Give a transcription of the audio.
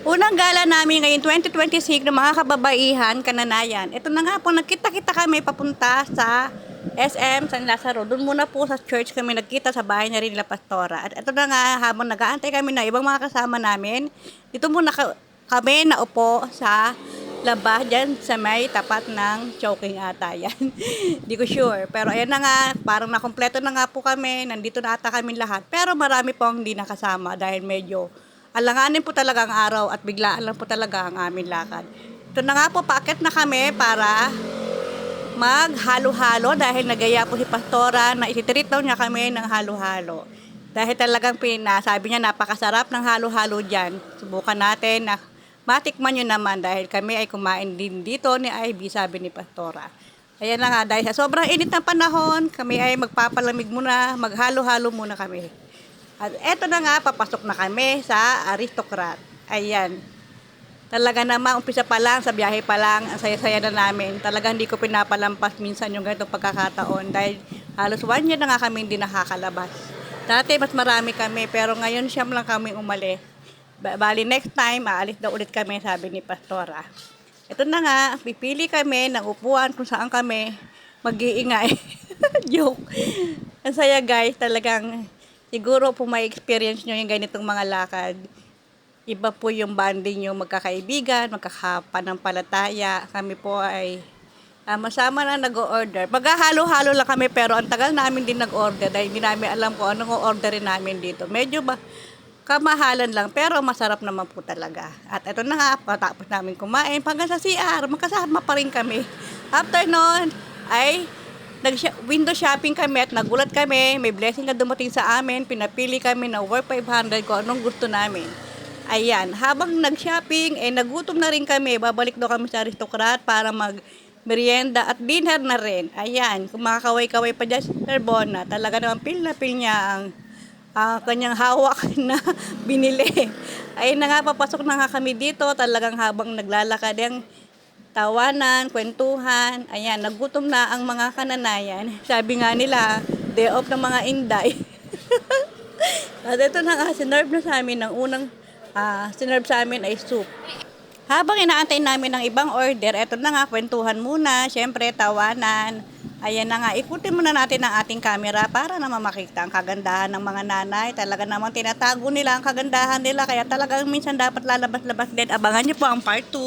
Unang gala namin ngayon 2026 ng mga kababaihan, kananayan. Ito na nga po, nagkita-kita kami papunta sa SM San Lazaro. Doon muna po sa church kami nagkita sa bahay niya rin nila Pastora. At ito na nga, habang nag-aantay kami na ibang mga kasama namin, dito muna kami naupo sa labas dyan sa may tapat ng choking ata yan. Di ko sure. Pero ayan na nga, parang nakompleto na nga po kami. Nandito na ata kami lahat. Pero marami po ang hindi nakasama dahil medyo alanganin po talaga ang araw at biglaan lang po talaga ang aming lakad. Ito na nga po, paakyat na kami para maghalo-halo dahil nagaya po si Pastora na ititreat daw niya kami ng halo-halo. Dahil talagang sabi niya napakasarap ng halo-halo dyan. Subukan natin na matikman nyo naman dahil kami ay kumain din dito ni Ivy, sabi ni Pastora. Ayan na nga, dahil sa sobrang init ng panahon, kami ay magpapalamig muna, maghalo-halo muna kami. At eto na nga, papasok na kami sa Aristocrat. Ayan. Talaga naman, umpisa pa lang, sa biyahe pa lang, ang saya-saya na namin. Talagang hindi ko pinapalampas minsan yung ganitong pagkakataon dahil halos 1 year na nga kami hindi nakakalabas. Dati mas marami kami, pero ngayon siyam lang kami umalis. Bali next time, aalis daw ulit kami, sabi ni Pastora. Ito na nga, pipili kami ng upuan kung saan kami mag-iingay. Joke. Ang saya guys, talagang siguro po may experience nyo yung ganitong mga lakad. Iba po yung bonding nyo magkakaibigan, magkakapanampalataya. Kami po ay masama na nag-order. Maghahalo-halo lang kami pero ang tagal namin din nag-order dahil hindi namin alam kung anong orderin namin dito. Medyo kamahalan lang pero masarap naman po talaga. At ito na nga, patapos namin kumain, hanggang sa CR, magkasama pa rin kami. After nun, ay window shopping kami at nagulat kami, may blessing na dumating sa amin, pinapili kami na worth 500 kung anong gusto namin. Ayan, habang nag-shopping, nagutom na rin kami, babalik daw kami sa Aristocrat para mag-merienda at dinner na rin. Ayan, kung makakaway-kaway pa dyan si Sir Bona, talaga naman pil na pil niya ang kanyang hawak na binili. Ayun na nga, papasok na nga kami dito, talagang habang naglalakad yung tawanan, kwentuhan, ayan, nagutom na ang mga kananayan. Sabi nga nila, day off ng mga Inday. At ito na nga, sinerve na sa amin, ng unang sinerve sa amin ay soup. Habang inaantay namin ng ibang order, ito na nga, kwentuhan muna, syempre, tawanan. Ayan na nga, ikutin muna natin ang ating camera para naman makita ang kagandahan ng mga nanay. Talaga namang tinatago nila ang kagandahan nila, kaya talagang minsan dapat lalabas-labas din. Abangan niyo po ang part 2.